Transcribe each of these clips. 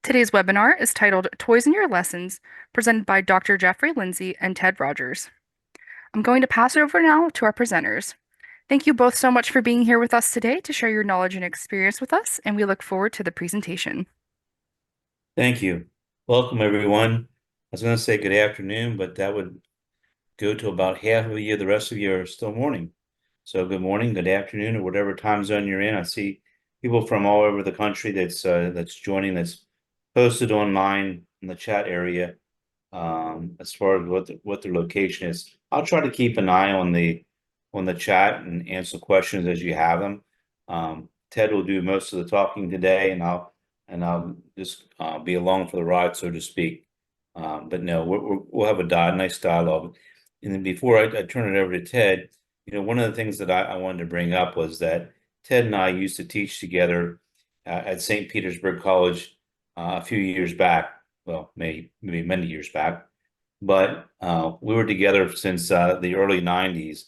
Today's webinar is titled Toys in Your Lessons, presented by Dr. Jeffrey Lindsey and Ted Rogers. I'm going to pass it over now to our presenters. Thank you both so much for being here with us today to share your knowledge and experience with us, and we look forward to the presentation. Thank you. Welcome, everyone. I was going to say good afternoon, but that would go to about half of you. The rest of you are still morning. So good morning, good afternoon, or whatever time zone you're in. I see people from all over the country that's joining, that's posted online in the chat area as far as what their location is. I'll try to keep an eye on the chat and answer questions as you have them. Ted will do most of the talking today, and I'll just be along for the ride, so to speak. But no, we'll have a nice dialogue. And then before I turn it over to Ted, one of the things that I wanted to bring up was that Ted and I used to teach together at St. Petersburg College a few years back. Well, maybe many years back, but we were together since the early '90s.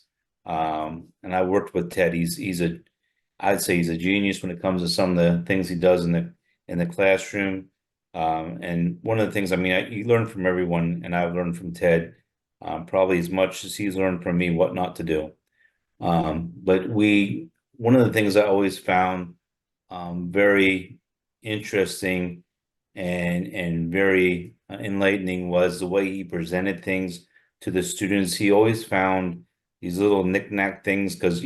And I worked with Ted. I'd say he's a genius when it comes to some of the things he does in the classroom. And one of the things, you learn from everyone, and I've learned from Ted probably as much as he's learned from me what not to do. But one of the things I always found very interesting and very enlightening was the way he presented things to the students. He always found these little knick-knack things because,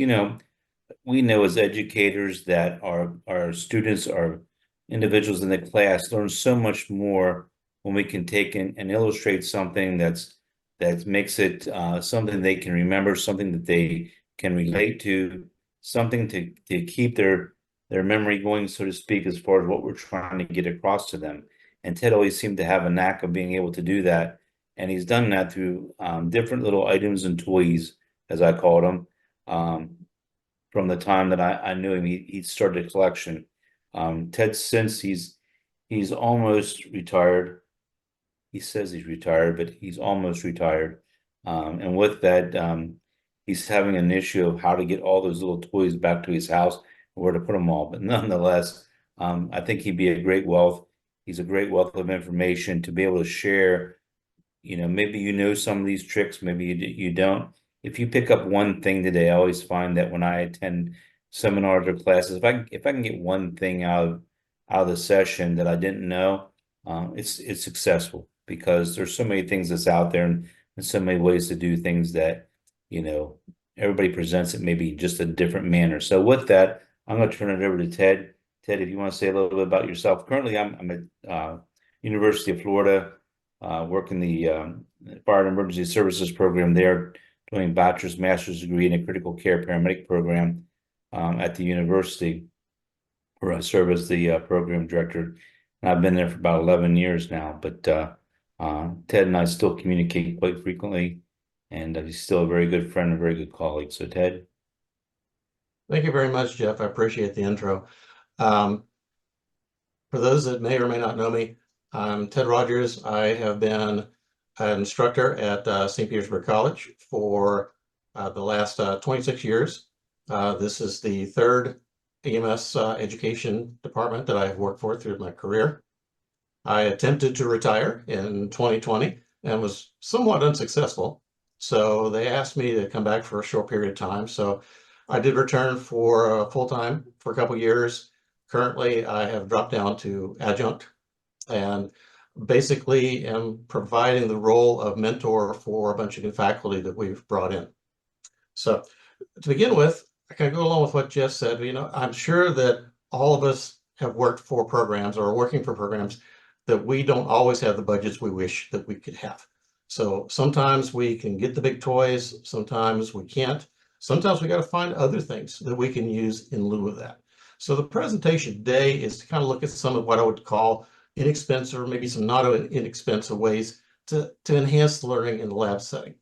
we know as educators that our students, our individuals in the class learn so much more when we can take and illustrate something that makes it something they can remember, something that they can relate to, something to keep their memory going, so to speak, as far as what we're trying to get across to them. And Ted always seemed to have a knack of being able to do that. And he's done that through different little items and toys, as I called them. From the time that I knew him, he started a collection. Ted, since he's almost retired, he says he's retired, but he's almost retired. And with that, he's having an issue of how to get all those little toys back to his house and where to put them all. But nonetheless, I think he'd be a great wealth. He's a great wealth of information to be able to share. Maybe some of these tricks, maybe you don't. If you pick up one thing today, I always find that when I attend seminars or classes, if I can get one thing out of the session that I didn't know, it's successful because there's so many things that's out there and so many ways to do things that everybody presents it maybe just a different manner. So with that, I'm going to turn it over to Ted. Ted, if you want to say a little bit about yourself. Currently, I'm at University of Florida, working the Fire and Emergency Services program there, doing bachelor's, master's degree in a critical care paramedic program at the university, where I serve as the program director. And I've been there for about 11 years now. But Ted and I still communicate quite frequently, and he's still a very good friend and a very good colleague. So, Ted. Thank you very much, Jeff. I appreciate the intro. For those that may or may not know me, I'm Ted Rogers. I have been an instructor at St. Petersburg College for the last 26 years. This is the third EMS education department that I've worked for through my career. I attempted to retire in 2020 and was somewhat unsuccessful. So they asked me to come back for a short period of time. So I did return for full-time for a couple of years. Currently, I have dropped down to adjunct and basically am providing the role of mentor for a bunch of new faculty that we've brought in. So to begin with, I can go along with what Jeff said. I'm sure that all of us have worked for programs or are working for programs that we don't always have the budgets we wish that we could have. So sometimes we can get the big toys, sometimes we can't. Sometimes we got to find other things that we can use in lieu of that. So the presentation today is to kind of look at some of what I would call inexpensive, or maybe some not inexpensive ways to enhance the learning in the lab setting.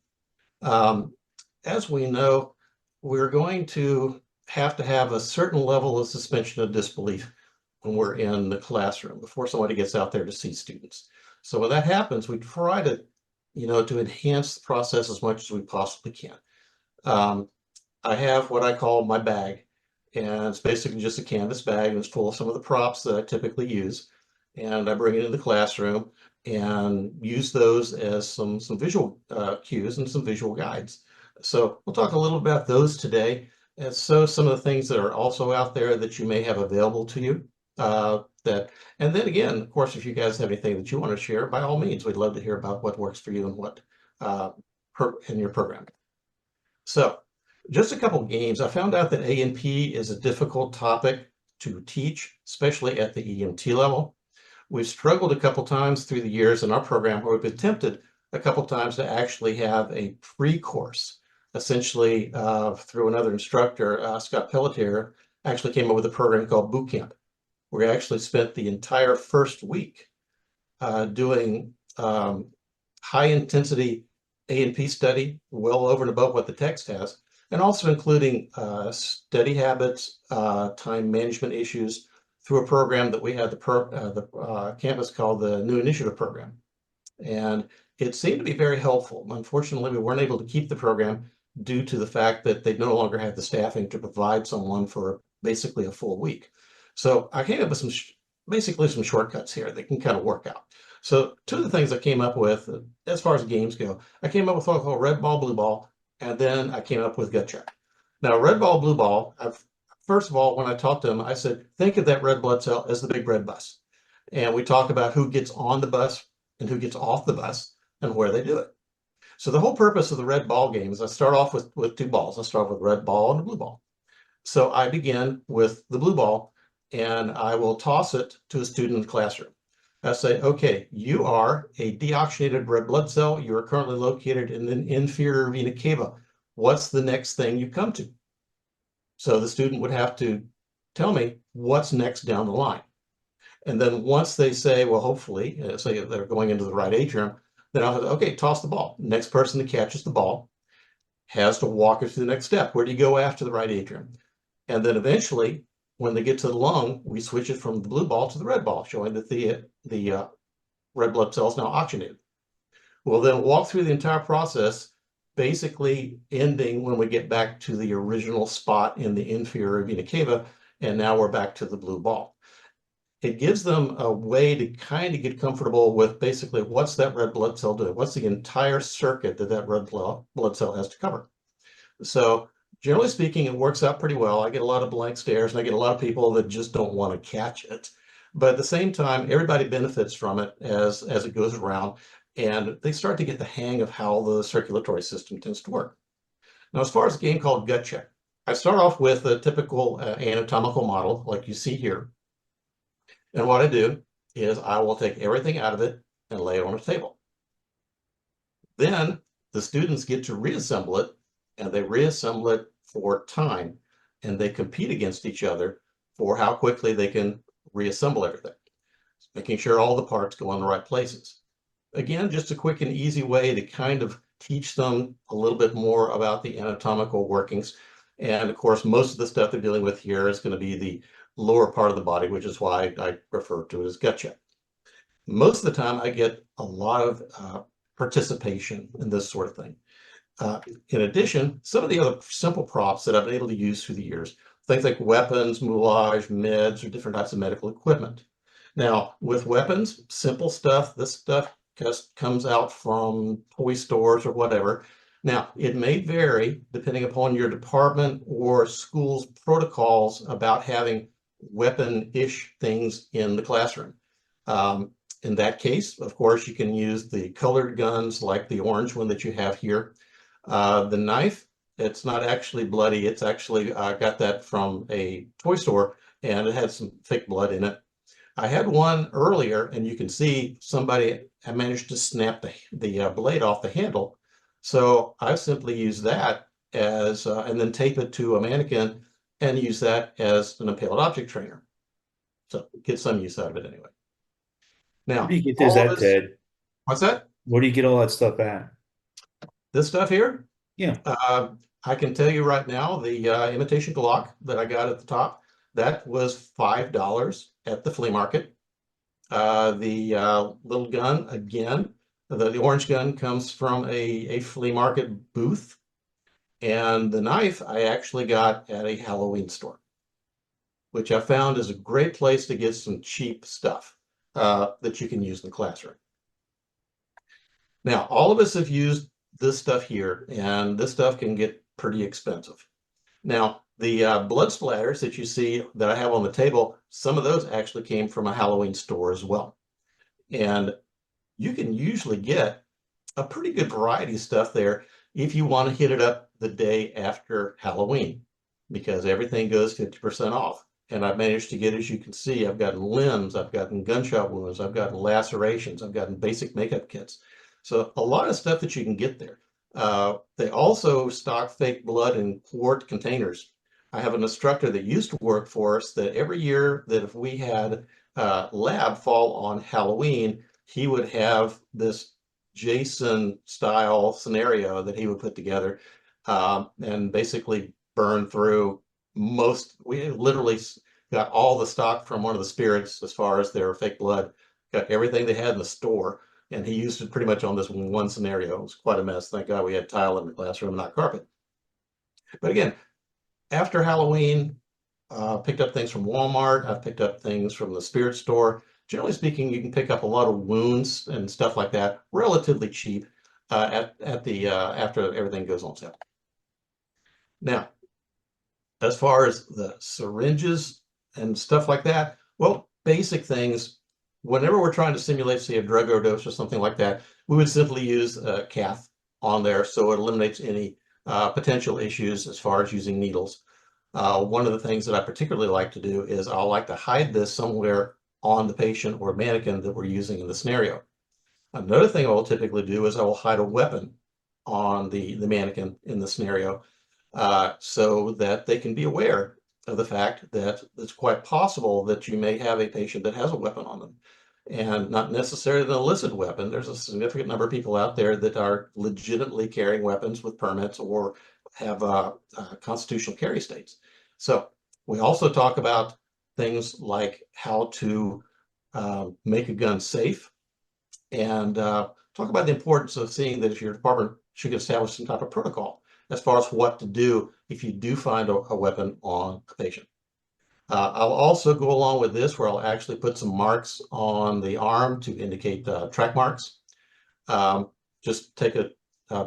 As we know, we're going to have a certain level of suspension of disbelief when we're in the classroom before somebody gets out there to see students. So when that happens, we try to, to enhance the process as much as we possibly can. I have what I call my bag, and it's basically just a canvas bag, and it's full of some of the props that I typically use. and I bring it in the classroom and use those as some visual cues and some visual guides. So we'll talk a little about those today. And so some of the things that are also out there that you may have available to you and then again, of course, if you guys have anything that you want to share, by all means, we'd love to hear about what works for you and what in your program. So just a couple games. I found out that A&P is a difficult topic to teach, especially at the EMT level. We've struggled a couple times through the years in our program where we've attempted a couple times to actually have a pre-course, essentially through another instructor, Scott Pelletier, actually came up with a program called Boot Camp. We actually spent the entire first week doing high intensity A&P study, well over and above what the text has, and also including study habits, time management issues through a program that we had the campus called the New Initiative Program. And it seemed to be very helpful. Unfortunately, we weren't able to keep the program due to the fact that they no longer had the staffing to provide someone for basically a full week. So I came up with basically some shortcuts here that can kind of work out. So two of the things I came up with, as far as games go, I came up with what I call red ball, blue ball, and then I came up with gut check. Now, red ball, blue ball, first of all, when I talked to them, I said, think of that red blood cell as the big red bus. And we talk about who gets on the bus and who gets off the bus and where they do it. So the whole purpose of the red ball game is I start off with two balls. I start with red ball and a blue ball. So I begin with the blue ball and I will toss it to a student in the classroom. I say, okay, you are a deoxygenated red blood cell. You are currently located in the inferior vena cava. What's the next thing you come to? So the student would have to tell me what's next down the line. And then once they say, well, hopefully, say they're going into the right atrium, then I'll say, okay, toss the ball. Next person that catches the ball has to walk it to the next step. Where do you go after the right atrium? And then eventually, when they get to the lung, we switch it from the blue ball to the red ball, showing that the red blood cell is now oxygenated. We'll then walk through the entire process, basically ending when we get back to the original spot in the inferior vena cava, and now we're back to the blue ball. It gives them a way to kind of get comfortable with basically what's that red blood cell doing? What's the entire circuit that red blood cell has to cover? So generally speaking, it works out pretty well. I get a lot of blank stares and I get a lot of people that just don't want to catch it. But at the same time, everybody benefits from it as it goes around and they start to get the hang of how the circulatory system tends to work. Now, as far as a game called Gut Check, I start off with a typical anatomical model like you see here. And what I do is I will take everything out of it and lay it on a table. Then the students get to reassemble it, and they reassemble it for time, and they compete against each other for how quickly they can reassemble everything, making sure all the parts go in the right places. Again, just a quick and easy way to kind of teach them a little bit more about the anatomical workings. And of course, most of the stuff they're dealing with here is going to be the lower part of the body, which is why I refer to it as gut check. Most of the time, I get a lot of participation in this sort of thing. In addition, some of the other simple props that I've been able to use through the years, things like weapons, moulage, meds, or different types of medical equipment. Now, with weapons, simple stuff, this stuff just comes out from toy stores or whatever. Now, it may vary depending upon your department or school's protocols about having weapon-ish things in the classroom. In that case, of course, you can use the colored guns like the orange one that you have here. The knife, it's not actually bloody. It's actually got that from a toy store and it had some fake blood in it. I had one earlier and you can see somebody had managed to snap the blade off the handle. So I simply use that as, and then tape it to a mannequin and use that as an impaled object trainer. So get some use out of it anyway. Where Now, do you get this all at, this, Ted? what's that? Where do you get all that stuff at? This stuff here? Yeah. I can tell you right now, the imitation Glock that I got at the top, that was $5 at the flea market. The little gun, again, the orange gun comes from a flea market booth. And the knife I actually got at a Halloween store, which I found is a great place to get some cheap stuff. that you can use in the classroom. Now, all of us have used this stuff here, and this stuff can get pretty expensive. Now, the blood splatters that you see that I have on the table, some of those actually came from a Halloween store as well. And you can usually get a pretty good variety of stuff there if you want to hit it up the day after Halloween, because everything goes 50% off. And I've managed to get, as you can see, I've gotten limbs, I've gotten gunshot wounds, I've gotten lacerations, I've gotten basic makeup kits. So a lot of stuff that you can get there. They also stock fake blood in quart containers. I have an instructor that used to work for us that every year that if we had lab fall on Halloween, he would have this Jason style scenario that he would put together and basically burn through we literally got all the stock from one of the spirits as far as their fake blood, got everything they had in the store, and he used it pretty much on this one scenario. It was quite a mess. Thank God we had tile in the classroom, not carpet. But again, after Halloween, picked up things from Walmart. I've picked up things from the spirit store. Generally speaking, you can pick up a lot of wounds and stuff like that relatively cheap after everything goes on sale. Now, as far as the syringes and stuff like that, well, basic things. Whenever we're trying to simulate, say, a drug overdose or something like that, we would simply use a cath on there, so it eliminates any potential issues as far as using needles. One of the things that I particularly like to do is I'll like to hide this somewhere on the patient or mannequin that we're using in the scenario. Another thing I will typically do is I will hide a weapon on the mannequin in the scenario so that they can be aware of the fact that it's quite possible that you may have a patient that has a weapon on them. And not necessarily an illicit weapon. There's a significant number of people out there that are legitimately carrying weapons with permits or have constitutional carry states. So we also talk about things like how to make a gun safe and talk about the importance of seeing that if your department should establish some type of protocol as far as what to do if you do find a weapon on a patient. I'll also go along with this where I'll actually put some marks on the arm to indicate track marks. Just take a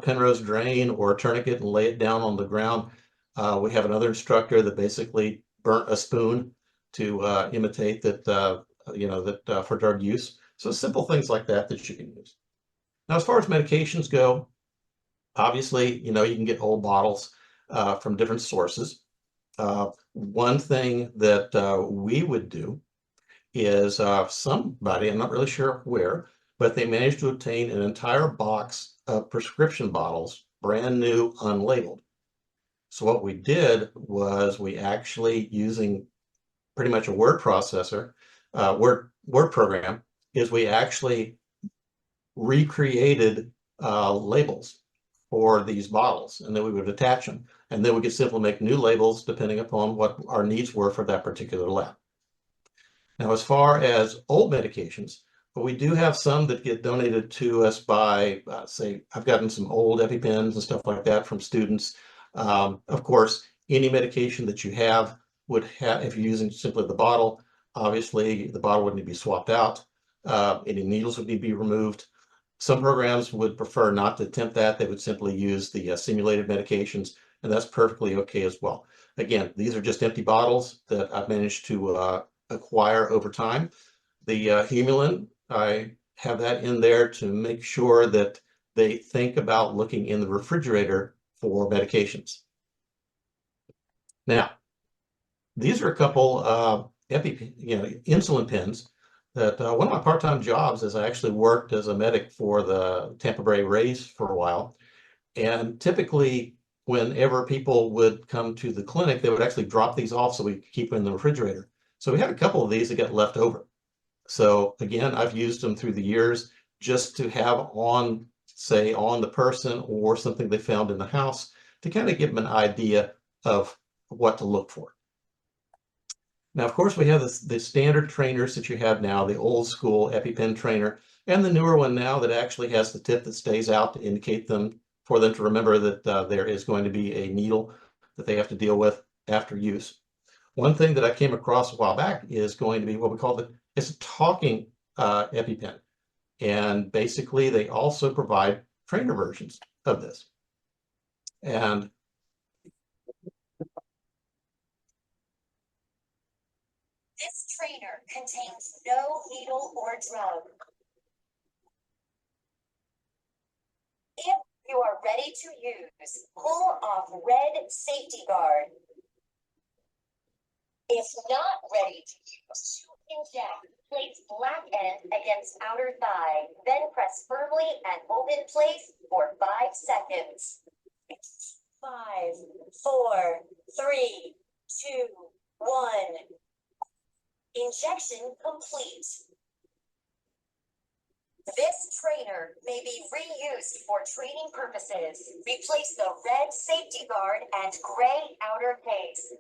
Penrose drain or a tourniquet and lay it down on the ground. We have another instructor that basically burnt a spoon to imitate that, for drug use. So simple things like that that you can use. Now, as far as medications go, obviously, you can get old bottles from different sources. One thing that we would do is somebody, I'm not really sure where, but they managed to obtain an entire box of prescription bottles, brand new, unlabeled. So what we did was we actually, using pretty much a word processor, word program, is we actually recreated labels for these bottles, and then we would attach them, and then we could simply make new labels depending upon what our needs were for that particular lab. Now, as far as old medications, we do have some that get donated to us by, say, I've gotten some old EpiPens and stuff like that from students. Of course, any medication that you have would have, if you're using simply the bottle, obviously the bottle would need to be swapped out. Any needles would need to be removed. Some programs would prefer not to attempt that. They would simply use the simulated medications, and that's perfectly okay as well. Again, these are just empty bottles that I've managed to acquire over time. The Humulin, I have that in there to make sure that they think about looking in the refrigerator for medications. Now, these are a couple insulin pens that one of my part-time jobs is I actually worked as a medic for the Tampa Bay Rays for a while. And typically, whenever people would come to the clinic, they would actually drop these off so we could keep them in the refrigerator. So we had a couple of these that got left over. So again, I've used them through the years just to have on, say, on the person or something they found in the house to kind of give them an idea of what to look for. Now, of course, we have the standard trainers that you have now, the old school EpiPen trainer, and the newer one now that actually has the tip that stays out to indicate for them to remember that there is going to be a needle that they have to deal with after use. One thing that I came across a while back is going to be what we call it's a talking EpiPen. And basically, they also provide trainer versions of this. And this trainer contains no needle or drug. If you are ready to use, pull off red safety guard. If not ready to use, inject. Place black end against outer thigh, then press firmly and hold in place for 5 seconds. 5, 4, 3, 2, 1. Injection complete. This trainer may be reused for training purposes. Replace the red safety guard and gray outer case.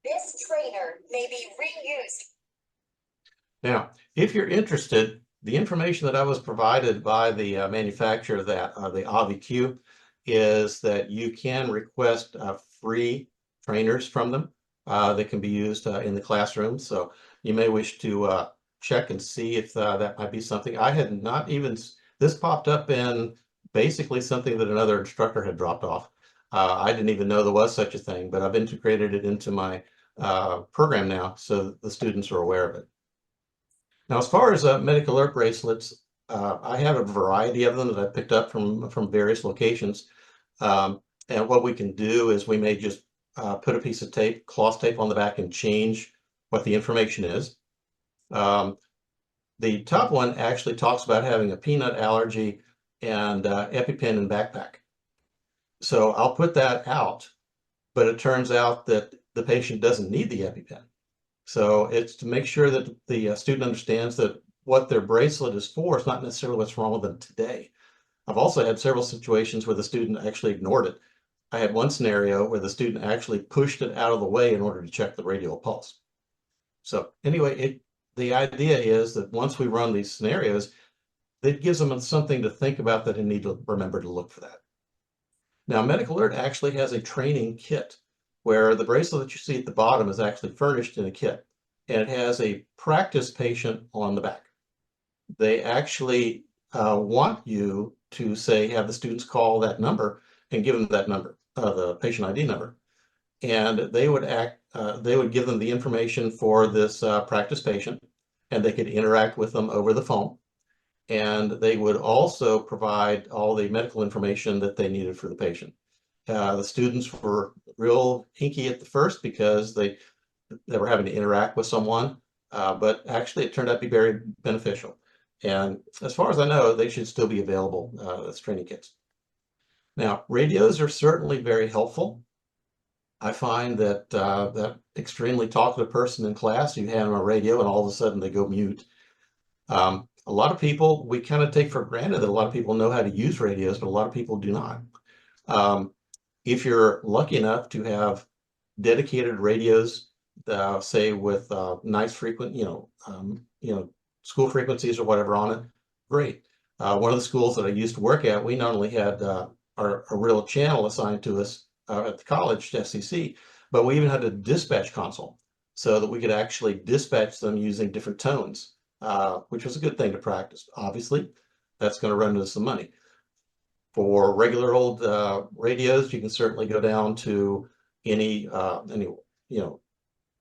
This trainer may be reused. now, if you're interested, the information that I was provided by the manufacturer of that, the AviQ, is that you can request free trainers from them that can be used in the classroom. So you may wish to check and see if that might be something. I had not even, this popped up in basically something that another instructor had dropped off. I didn't even know there was such a thing, but I've integrated it into my program now so the students are aware of it. Now, as far as medical alert bracelets, I have a variety of them that I picked up from various locations. And what we can do is we may just put a piece of tape, cloth tape on the back and change what the information is. The top one actually talks about having a peanut allergy and EpiPen and backpack. So I'll put that out, but it turns out that the patient doesn't need the EpiPen. So it's to make sure that the student understands that what their bracelet is for is not necessarily what's wrong with them today. I've also had several situations where the student actually ignored it. I had one scenario where the student actually pushed it out of the way in order to check the radial pulse. So anyway, the idea is that once we run these scenarios, it gives them something to think about, that they need to remember to look for that. Now, Medical Alert actually has a training kit where the bracelet that you see at the bottom is actually furnished in a kit, and it has a practice patient on the back. They actually want you to say, have the students call that number and give them that number, the patient ID number. And they would give them the information for this practice patient, and they could interact with them over the phone. And they would also provide all the medical information that they needed for the patient. The students were real hinky at the first because they were having to interact with someone, but actually it turned out to be very beneficial. And as far as I know, they should still be available as training kits. Now, radios are certainly very helpful. I find that that extremely talkative person in class, you hand them a radio and all of a sudden they go mute. A lot of people, we kind of take for granted that a lot of people know how to use radios, but a lot of people do not. If you're lucky enough to have dedicated radios, say with nice frequent, school frequencies or whatever on it, great. One of the schools that I used to work at, we not only had a real channel assigned to us at the college, SCC, but we even had a dispatch console so that we could actually dispatch them using different tones, which was a good thing to practice. Obviously, that's going to run into some money. For regular old radios, you can certainly go down to any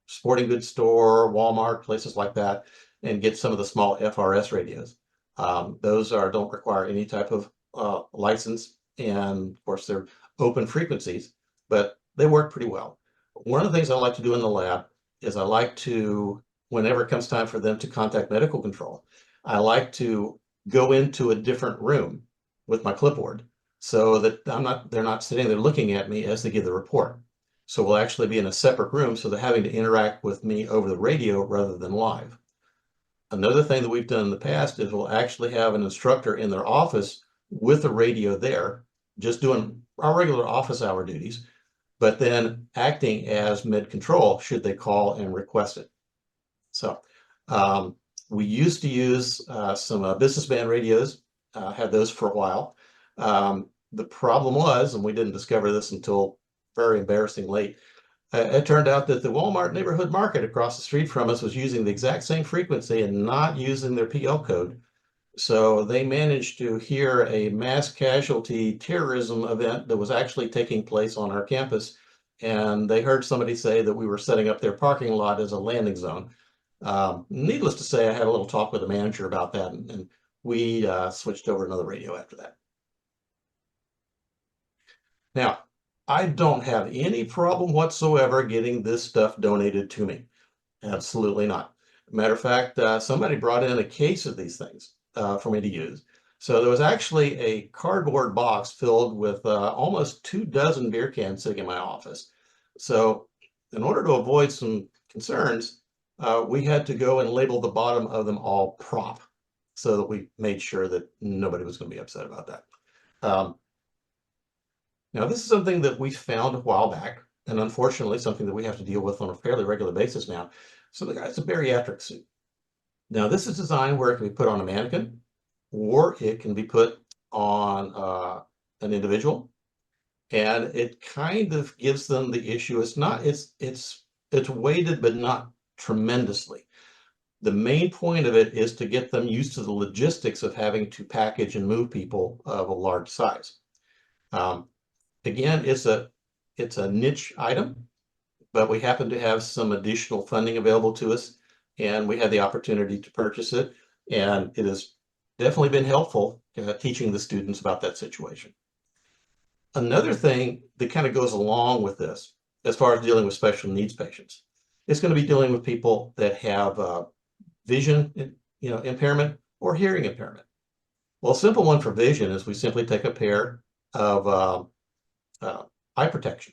sporting goods store, Walmart, places like that, and get some of the small FRS radios. Those don't require any type of license, and of course they're open frequencies, but they work pretty well. One of the things I like to do in the lab is I like to, whenever it comes time for them to contact medical control, I like to go into a different room with my clipboard so that they're not sitting there looking at me as they give the report. So we'll actually be in a separate room, so they're having to interact with me over the radio rather than live. Another thing that we've done in the past is we'll actually have an instructor in their office with the radio there, just doing our regular office hour duties, but then acting as med control should they call and request it. So we used to use some business band radios, had those for a while. The problem was, and we didn't discover this until very embarrassing late, It turned out that the Walmart neighborhood market across the street from us was using the exact same frequency and not using their PL code. So they managed to hear a mass casualty terrorism event that was actually taking place on our campus. And they heard somebody say that we were setting up their parking lot as a landing zone. Needless to say, I had a little talk with the manager about that, and we switched over another radio after that. Now, I don't have any problem whatsoever getting this stuff donated to me. Absolutely not. Matter of fact, somebody brought in a case of these things for me to use. So there was actually a cardboard box filled with almost 24 beer cans sitting in my office. So in order to avoid some concerns, we had to go and label the bottom of them all prop so that we made sure that nobody was going to be upset about that. Now, this is something that we found a while back, and unfortunately something that we have to deal with on a fairly regular basis now. So the guy's a bariatric suit. Now, this is designed where it can be put on a mannequin, or it can be put on an individual, and it kind of gives them the issue. It's weighted, but not tremendously. The main point of it is to get them used to the logistics of having to package and move people of a large size. Again, it's a niche item, but we happen to have some additional funding available to us, and we had the opportunity to purchase it, and it has definitely been helpful teaching the students about that situation. Another thing that kind of goes along with this, as far as dealing with special needs patients, is going to be dealing with people that have vision, impairment or hearing impairment. Well, a simple one for vision is we simply take a pair of eye protection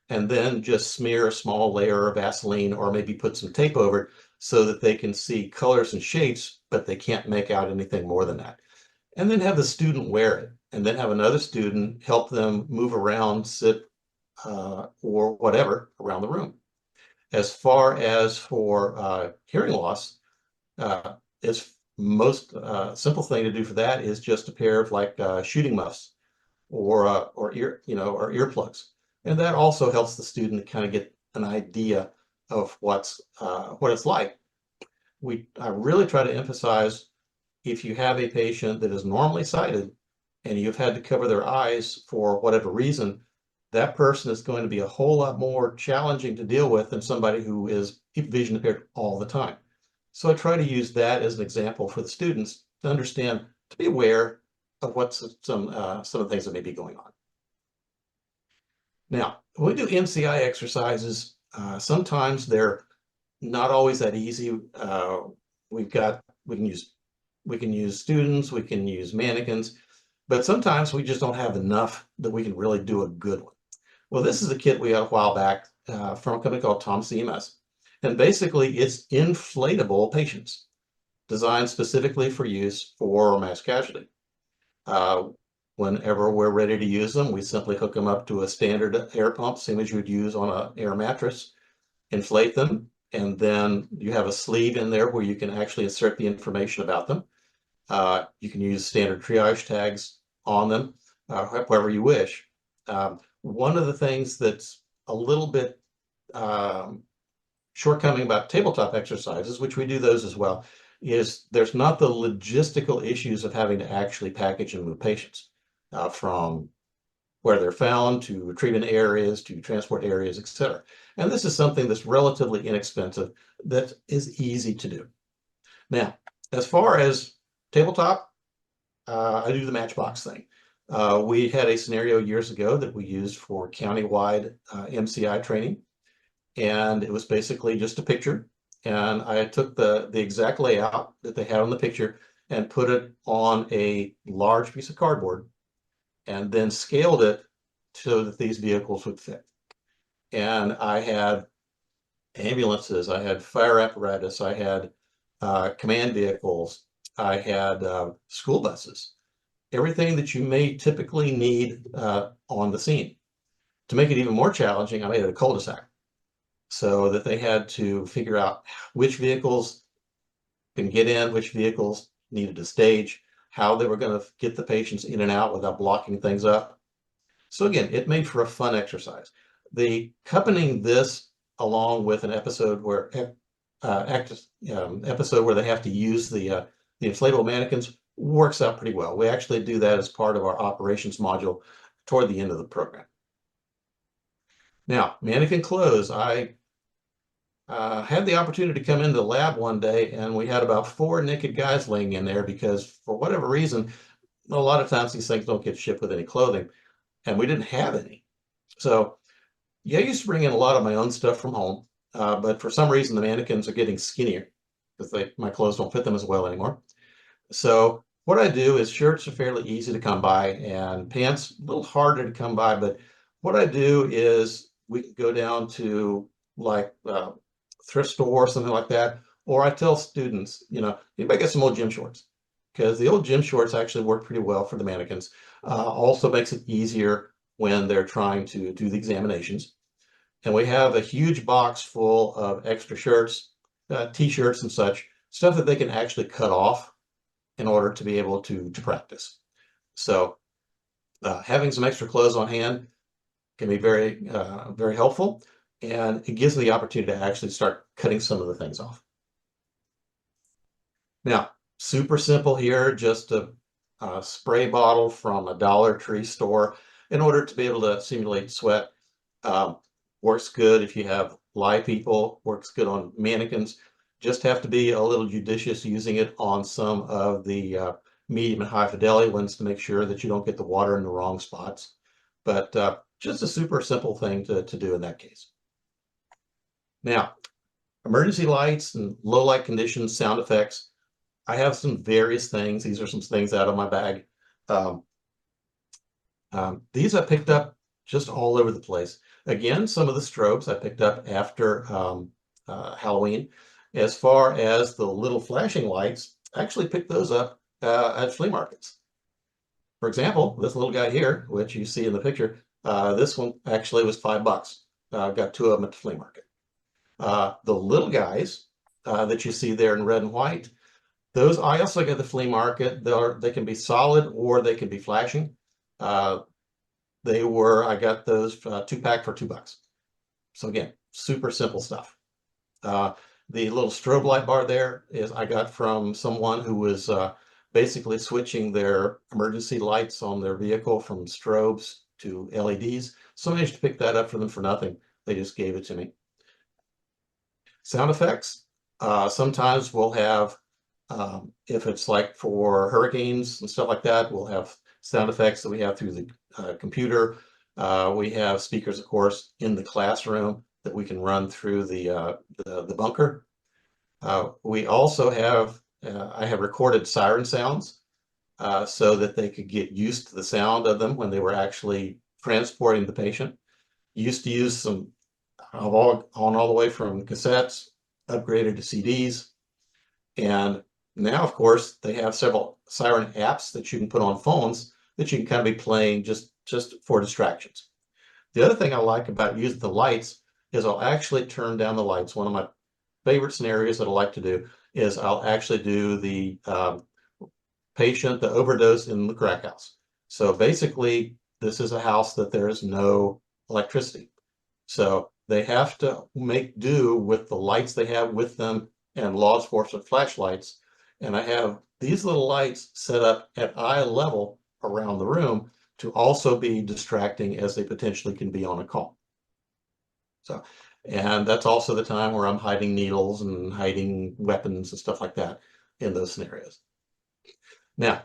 and then just smear a small layer of Vaseline or maybe put some tape over it so that they can see colors and shapes, but they can't make out anything more than that. And then have the student wear it, and then have another student help them move around, sit, or whatever around the room. As far as for hearing loss, it's most simple thing to do for that is just a pair of like shooting muffs or earplugs, and that also helps the student kind of get an idea of what it's like. I really try to emphasize, if you have a patient that is normally sighted and you've had to cover their eyes for whatever reason, that person is going to be a whole lot more challenging to deal with than somebody who is vision impaired all the time. So I try to use that as an example for the students to understand, to be aware of what some of the things that may be going on. Now, when we do MCI exercises, sometimes they're not always that easy. We can use students, we can use mannequins, but sometimes we just don't have enough that we can really do a good one. Well, this is a kit we got a while back from a company called NAEMSE. And basically it's inflatable patients designed specifically for use for mass casualty. Whenever we're ready to use them, we simply hook them up to a standard air pump, same as you would use on an air mattress, inflate them, and then you have a sleeve in there where you can actually insert the information about them. You can use standard triage tags on them, however you wish. One of the things that's a little bit shortcoming about tabletop exercises, which we do those as well, is there's not the logistical issues of having to actually package and move patients from where they're found to treatment areas to transport areas, etc. And this is something that's relatively inexpensive that is easy to do. Now, as far as tabletop, I do the Matchbox thing. We had a scenario years ago that we used for countywide MCI training, and it was basically just a picture. And I took the exact layout that they had on the picture and put it on a large piece of cardboard and then scaled it so that these vehicles would fit. And I had ambulances, I had fire apparatus, I had command vehicles, I had school buses, everything that you may typically need on the scene. To make it even more challenging, I made it a cul-de-sac so that they had to figure out which vehicles can get in, which vehicles needed a stage, how they were going to get the patients in and out without blocking things up. So again, it made for a fun exercise. The accompanying this along with an episode where episode where they have to use the inflatable mannequins works out pretty well. We actually do that as part of our operations module toward the end of the program. Now, mannequin clothes. I had the opportunity to come into the lab one day, and we had about 4 naked guys laying in there because for whatever reason, a lot of times these things don't get shipped with any clothing, and we didn't have any. So yeah, I used to bring in a lot of my own stuff from home, but for some reason the mannequins are getting skinnier because my clothes don't fit them as well anymore. So what I do is shirts are fairly easy to come by and pants a little harder to come by, but what I do is we can go down to like thrift store or something like that, or I tell students, you know, anybody get some old gym shorts, because the old gym shorts actually work pretty well for the mannequins. Also makes it easier when they're trying to do the examinations. And we have a huge box full of extra shirts, t-shirts and such, stuff that they can actually cut off in order to be able to practice. So having some extra clothes on hand can be very, very helpful. And it gives me the opportunity to actually start cutting some of the things off. Now, super simple here, just a spray bottle from a Dollar Tree store in order to be able to simulate sweat. Works good if you have live people, works good on mannequins. Just have to be a little judicious using it on some of the medium and high fidelity ones to make sure that you don't get the water in the wrong spots. But just a super simple thing to do in that case. Now, emergency lights and low light conditions, sound effects. I have some various things. These are some things out of my bag. These I picked up just all over the place. Again, some of the strobes I picked up after Halloween. As far as the little flashing lights, I actually picked those up at flea markets. For example, this little guy here, which you see in the picture, this one actually was $5. Got 2 of them at the flea market. The little guys that you see there in red and white, those I also got at the flea market. They can be solid or they can be flashing. I got those 2-pack for $2. So again, super simple stuff. The little strobe light bar there is I got from someone who was basically switching their emergency lights on their vehicle from strobes to LEDs. So I managed to pick that up for them for nothing. They just gave it to me. Sound effects. Sometimes we'll have, if it's like for hurricanes and stuff like that, we'll have sound effects that we have through the computer. We have speakers, of course, in the classroom that we can run through the bunker. We also have, I have recorded siren sounds so that they could get used to the sound of them when they were actually transporting the patient. Used to use some all the way from cassettes, upgraded to CDs. And now, of course, they have several siren apps that you can put on phones that you can kind of be playing just for distractions. The other thing I like about using the lights is I'll actually turn down the lights. One of my favorite scenarios that I like to do is I'll actually do the patient, the overdose in the crack house. So basically, this is a house that there is no electricity. So they have to make do with the lights they have with them and law enforcement flashlights. And I have these little lights set up at eye level around the room to also be distracting as they potentially can be on a call. So, and that's also the time where I'm hiding needles and hiding weapons and stuff like that in those scenarios. Now,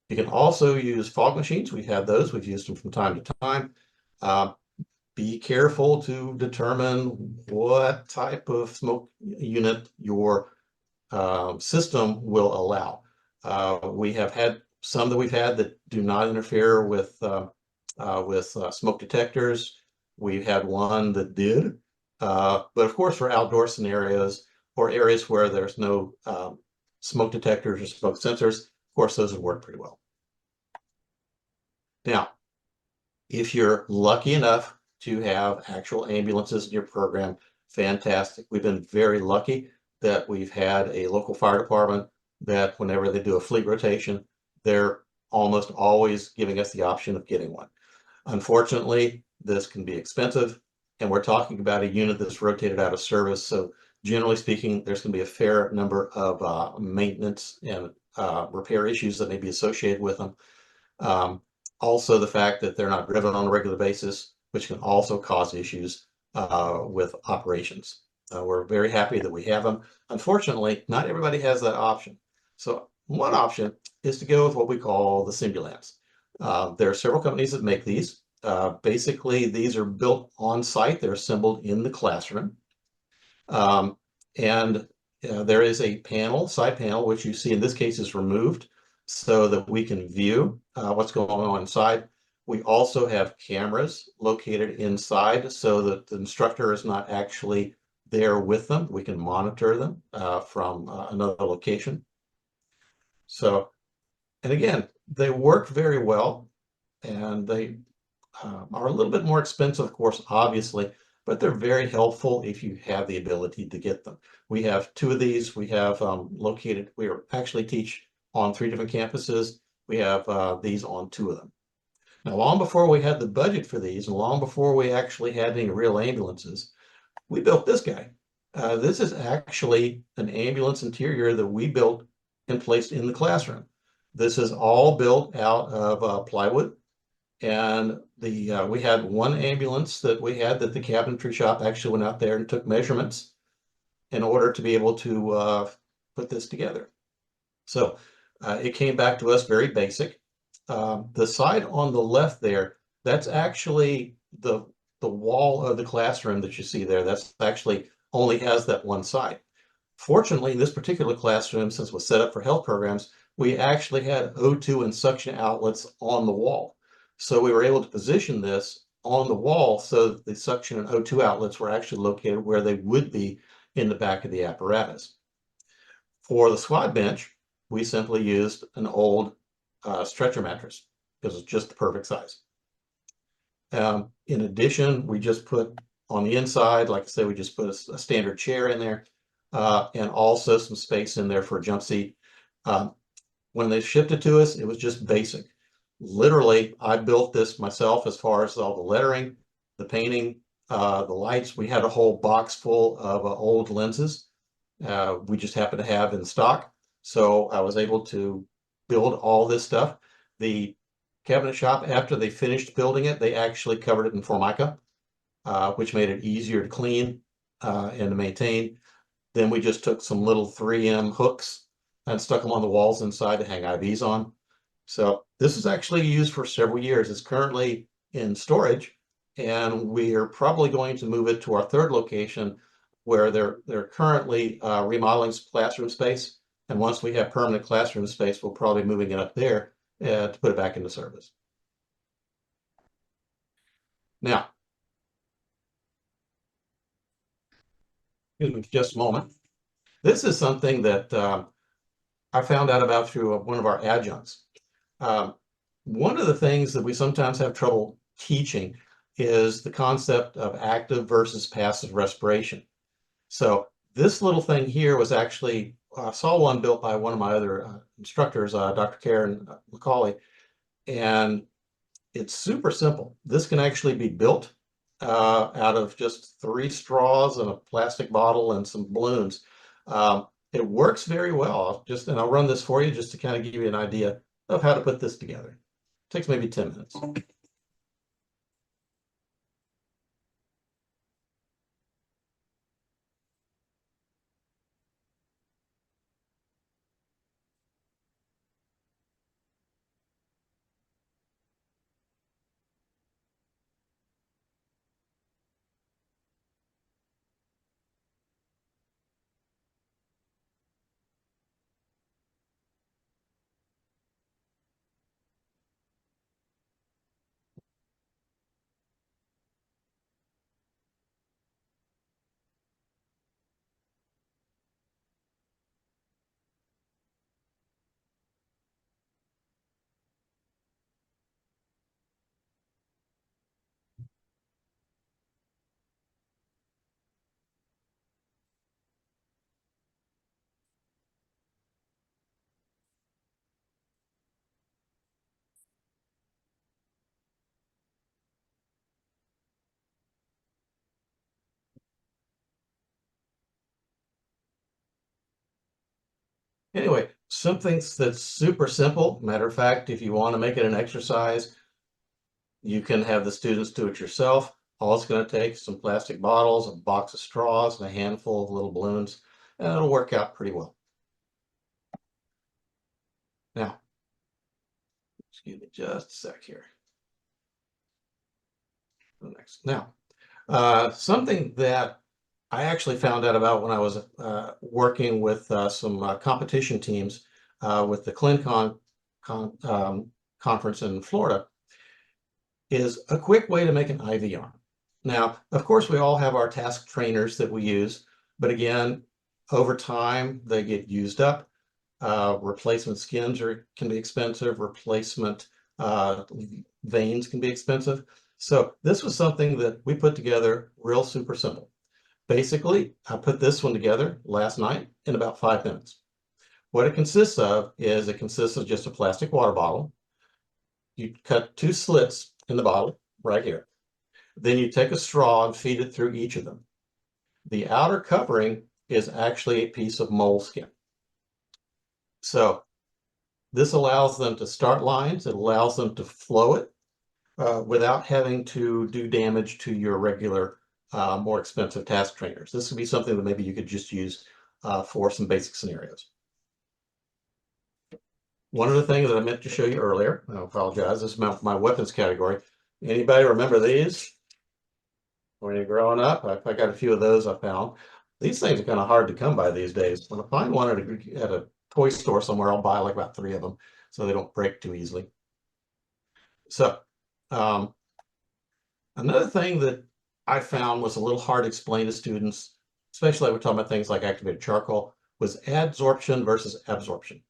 you can also use fog machines. We have those. We've used them from time to time. Be careful to determine what type of smoke unit your system will allow. We have had some that we've had that do not interfere with smoke detectors. We've had one that did, but of course for outdoor scenarios or areas where there's no smoke detectors or smoke sensors, of course those would work pretty well. Now, if you're lucky enough to have actual ambulances in your program, fantastic. We've been very lucky that we've had a local fire department that whenever they do a fleet rotation, they're almost always giving us the option of getting one. Unfortunately, This can be expensive, and we're talking about a unit that's rotated out of service. So generally speaking, there's going to be a fair number of maintenance and repair issues that may be associated with them. Also, the fact that they're not driven on a regular basis, which can also cause issues with operations. We're very happy that we have them. Unfortunately, not everybody has that option. So one option is to go with what we call the Simulamps. There are several companies that make these. Basically, these are built on site. They're assembled in the classroom. And there is a panel, side panel, which you see in this case is removed so that we can view what's going on inside. We also have cameras located inside so that the instructor is not actually there with them. We can monitor them from another location. So, and again, they work very well, and they are a little bit more expensive, of course, obviously, but they're very helpful if you have the ability to get them. We have two of these. We have located, we actually teach on 3 different campuses. We have these on 2 of them. Now, long before we had the budget for these, and long before we actually had any real ambulances, we built this guy. This is actually an ambulance interior that we built and placed in the classroom. This is all built out of plywood. And we had one ambulance that we had that the cabinetry shop actually went out there and took measurements in order to be able to put this together. So it came back to us very basic. The side on the left there, that's actually the wall of the classroom that you see there. That's actually only has that one side. Fortunately, in this particular classroom, since it was set up for health programs, we actually had O2 and suction outlets on the wall. So we were able to position this on the wall so that the suction and O2 outlets were actually located where they would be in the back of the apparatus. For the squad bench, we simply used an old stretcher mattress because it's just the perfect size. In addition, we just put on the inside, like I said, we just put a standard chair in there and also some space in there for a jump seat. When they shipped it to us, it was just basic. Literally, I built this myself as far as all the lettering, the painting, the lights. We had a whole box full of old lenses we just happened to have in stock. So I was able to build all this stuff. The cabinet shop, after they finished building it, they actually covered it in Formica, which made it easier to clean and to maintain. Then we just took some little 3M hooks and stuck them on the walls inside to hang IVs on. So this is actually used for several years. It's currently in storage, and we are probably going to move it to our 3rd location where they're currently remodeling classroom space. And once we have permanent classroom space, we'll probably be moving it up there to put it back into service. Now, excuse me just a moment. This is something that I found out about through one of our adjuncts. One of the things that we sometimes have trouble teaching is the concept of active versus passive respiration. So this little thing here was actually, I saw one built by one of my other instructors, Dr. Karen McCauley, and it's super simple. This can actually be built out of just 3 straws and a plastic bottle and some balloons. It works very well. And I'll run this for you just to kind of give you an idea of how to put this together. It takes maybe 10 minutes. Anyway, something that's super simple. Matter of fact, if you want to make it an exercise, you can have the students do it yourself. All it's going to take is some plastic bottles, a box of straws, and a handful of little balloons, and it'll work out pretty well. Now, excuse me just a sec here. Next. Now, something that I actually found out about when I was working with some competition teams with the ClinCon conference in Florida is a quick way to make an IV arm. Now, of course, we all have our task trainers that we use, but again, over time, they get used up. Replacement skins can be expensive. Replacement veins can be expensive. So this was something that we put together real super simple. Basically, I put this one together last night in about 5 minutes. What it consists of is it consists of just a plastic water bottle. You cut 2 slits in the bottle right here. Then you take a straw and feed it through each of them. The outer covering is actually a piece of moleskin. So this allows them to start lines. It allows them to flow it without having to do damage to your regular, more expensive task trainers. This would be something that maybe you could just use for some basic scenarios. One of the things that I meant to show you earlier, I apologize, this is my weapons category. Anybody remember these? When you're growing up, I got a few of those I found. These things are kind of hard to come by these days. When I find one at a toy store somewhere, I'll buy like about 3 of them so they don't break too easily. So another thing that I found was a little hard to explain to students, especially we're talking about things like activated charcoal, was adsorption versus absorption.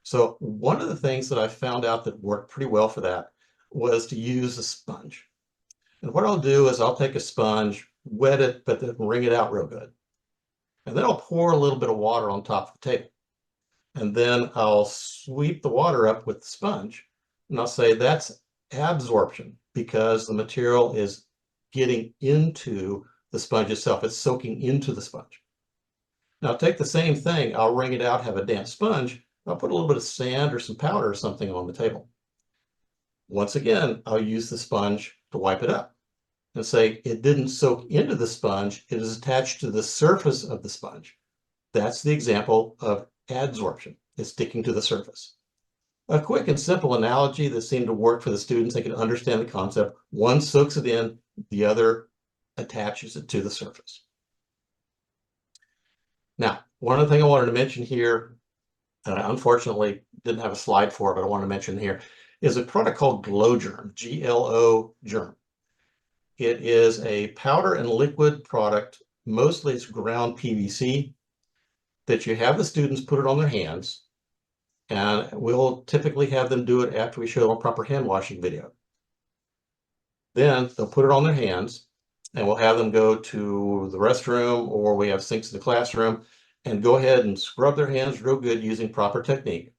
So one of the things that I found out that worked pretty well for that was to use a sponge. And what I'll do is I'll take a sponge, wet it, but then wring it out real good. And then I'll pour a little bit of water on top of the table. And then I'll sweep the water up with the sponge. And I'll say that's absorption because the material is getting into the sponge itself. It's soaking into the sponge. Now take the same thing. I'll wring it out, have a damp sponge. I'll put a little bit of sand or some powder or something on the table. Once again, I'll use the sponge to wipe it up and say it didn't soak into the sponge. It is attached to the surface of the sponge. That's the example of adsorption. It's sticking to the surface. A quick and simple analogy that seemed to work for the students. They could understand the concept. One soaks it in, the other attaches it to the surface. Now, one other thing I wanted to mention here, and I unfortunately didn't have a slide for it, but I want to mention here, is a product called Glow Germ, G-L-O Germ. It is a powder and liquid product. Mostly it's ground PVC that you have the students put it on their hands, and we'll typically have them do it after we show them a proper hand washing video. Then they'll put it on their hands, and we'll have them go to the restroom, or we have sinks in the classroom, and go ahead and scrub their hands real good using proper technique.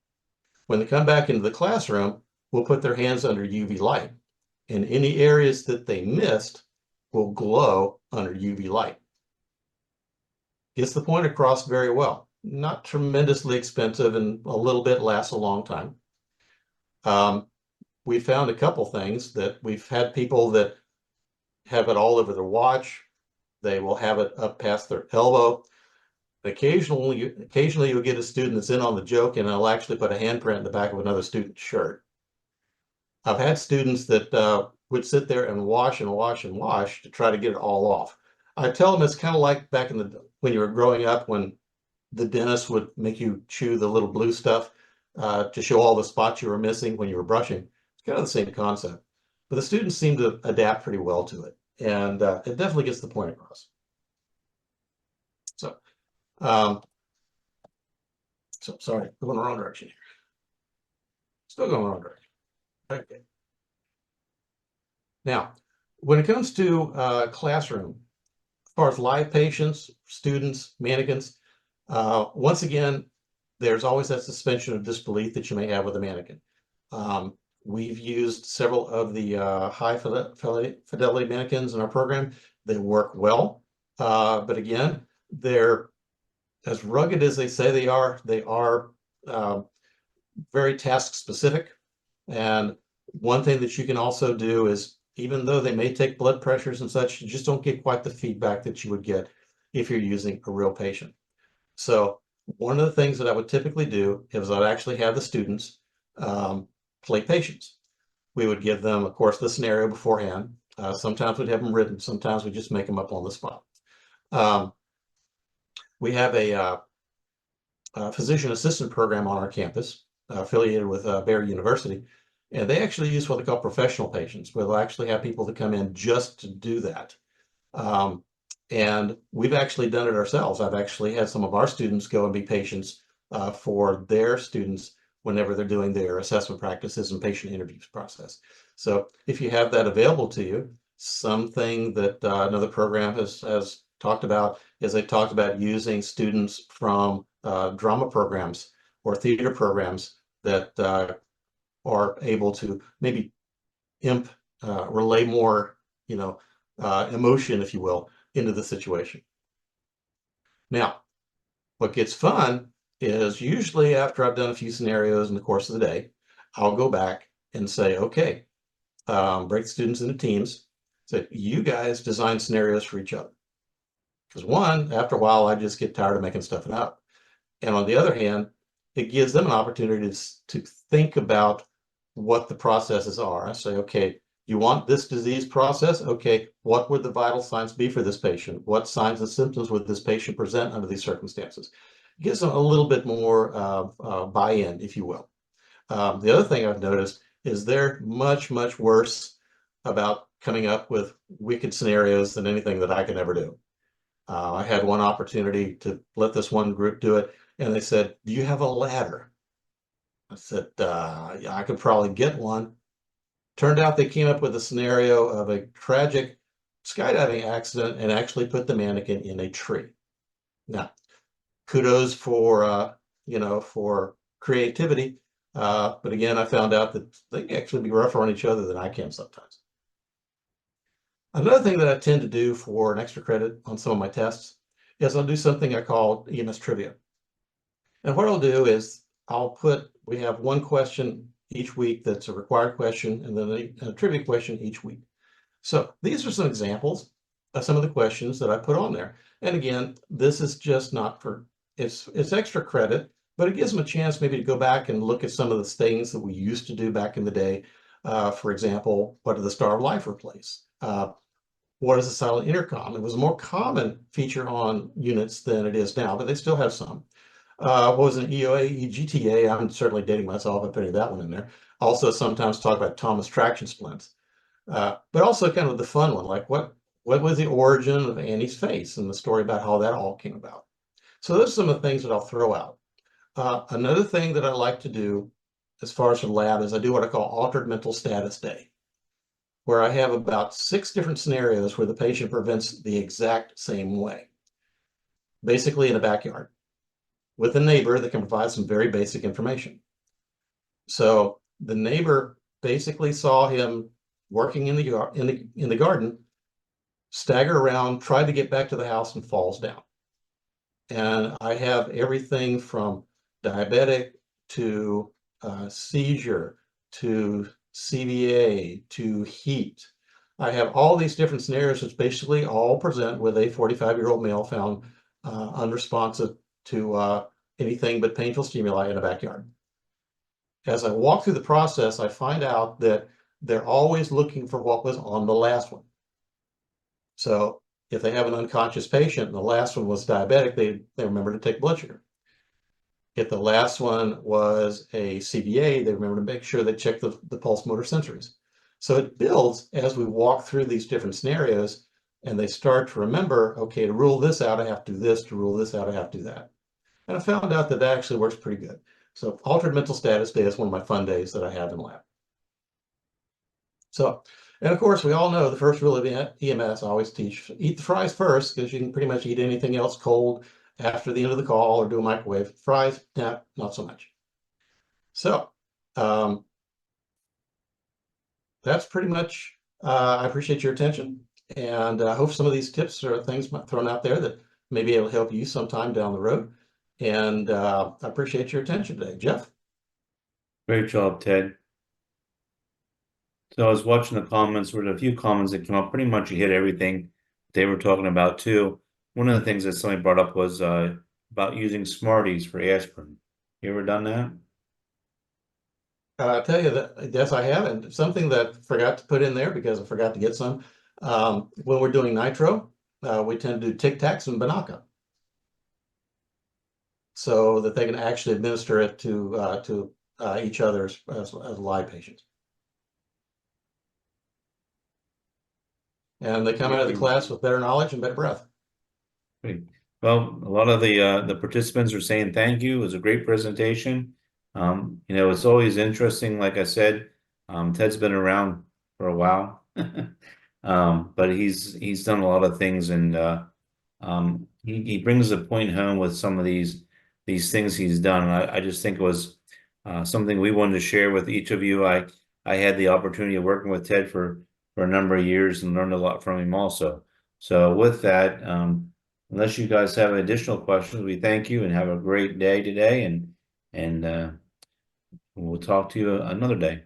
When they come back into the classroom, we'll put their hands under UV light, and any areas that they missed will glow under UV light. Gets the point across very well. Not tremendously expensive, and a little bit lasts a long time. We found a couple things that we've had people that have it all over their watch. They will have it up past their elbow. Occasionally you'll get a student that's in on the joke and they'll actually put a handprint in the back of another student's shirt. I've had students that would sit there and wash and wash and wash to try to get it all off. I tell them it's kind of like back in when you were growing up, when the dentist would make you chew the little blue stuff to show all the spots you were missing when you were brushing. It's kind of the same concept. But the students seem to adapt pretty well to it. And it definitely gets the point across. So, sorry, going the wrong direction here. Still going the wrong direction. Okay. Now, when it comes to classroom, as far as live patients, students, mannequins, once again, there's always that suspension of disbelief that you may have with a mannequin. We've used several of the high fidelity mannequins in our program. They work well, but again, they're as rugged as they say they are very task specific. And one thing that you can also do is, even though they may take blood pressures and such, you just don't get quite the feedback that you would get if you're using a real patient. So one of the things that I would typically do is I'd actually have the students play patients. We would give them, of course, the scenario beforehand. Sometimes we'd have them written. Sometimes we just make them up on the spot. We have a physician assistant program on our campus affiliated with Baylor University. And they actually use what they call professional patients, where they'll actually have people that come in just to do that. And we've actually done it ourselves. I've actually had some of our students go and be patients for their students whenever they're doing their assessment practices and patient interviews process. So if you have that available to you, something that another program has talked about is they talked about using students from drama programs or theater programs that are able to maybe relay more, emotion, if you will, into the situation. Now, what gets fun is usually after I've done a few scenarios in the course of the day, I'll go back and say, okay, break the students into teams. So you guys design scenarios for each other. Because one, after a while, I just get tired of making stuff up. And on the other hand, it gives them an opportunity to think about what the processes are. I say, okay, you want this disease process? Okay, what would the vital signs be for this patient? What signs and symptoms would this patient present under these circumstances? It gives them a little bit more buy-in, if you will. The other thing I've noticed is they're much, much worse about coming up with wicked scenarios than anything that I can ever do. I had one opportunity to let this one group do it, and they said, do you have a ladder? I said, yeah, I could probably get one. Turned out they came up with a scenario of a tragic skydiving accident and actually put the mannequin in a tree. Now, kudos for, for creativity. But again, I found out that they can actually be rougher on each other than I can sometimes. Another thing that I tend to do for an extra credit on some of my tests is I'll do something I call EMS trivia. And what I'll do is we have one question each week that's a required question, and then a trivia question each week. So these are some examples of some of the questions that I put on there. And again, this is just not for, it's extra credit, but it gives them a chance maybe to go back and look at some of the things that we used to do back in the day. For example, what did the Star of Life replace? What is a silent intercom? It was a more common feature on units than it is now, but they still have some. What was an EOA, EGTA? I'm certainly dating myself by putting that one in there. Also sometimes talk about Thomas traction splints. But also kind of the fun one, like what was the origin of Annie's face and the story about how that all came about. So those are some of the things that I'll throw out. Another thing that I like to do as far as the lab is I do what I call altered mental status day, where I have about 6 different scenarios where the patient presents the exact same way, basically in a backyard, with a neighbor that can provide some very basic information. So the neighbor basically saw him working in the garden, stagger around, tried to get back to the house and falls down. And I have everything from diabetic to seizure to CVA to heat. I have all these different scenarios which basically all present with a 45-year-old male found unresponsive to anything but painful stimuli in a backyard. As I walk through the process, I find out that they're always looking for what was on the last one. So if they have an unconscious patient and the last one was diabetic, they remember to take blood sugar. If the last one was a CVA, they remember to make sure they check the pulse motor sensories. So it builds as we walk through these different scenarios, and they start to remember, okay, to rule this out, I have to do this. To rule this out, I have to do that. And I found out that that actually works pretty good. So altered mental status day is one of my fun days that I have in lab. So, and of course, we all know the first rule of EMS, I always teach, eat the fries first, because you can pretty much eat anything else cold after the end of the call or do a microwave. Fries, nah, not so much. So that's pretty much, I appreciate your attention. And I hope some of these tips or things thrown out there that maybe it'll help you sometime down the road. And I appreciate your attention today. Jeff? Great job, Ted. So I was watching the comments, there were a few comments that came up, pretty much you hit everything they were talking about too. One of the things that somebody brought up was about using Smarties for aspirin. You ever done that? I'll tell you that, yes, I have, and something that I forgot to put in there because I forgot to get some. When we're doing nitro, we tend to do Tic Tacs and Binaca, so that they can actually administer it to each other as live patients. And they come out of the class with better knowledge and better breath. Great. Well, a lot of the participants are saying thank you. It was a great presentation. It's always interesting. Like I said, Ted's been around for a while, but he's done a lot of things, and he brings a point home with some of these things he's done. And I just think it was something we wanted to share with each of you. I had the opportunity of working with Ted for a number of years and learned a lot from him also. So with that, unless you guys have additional questions, we thank you and have a great day today, and we'll talk to you another day.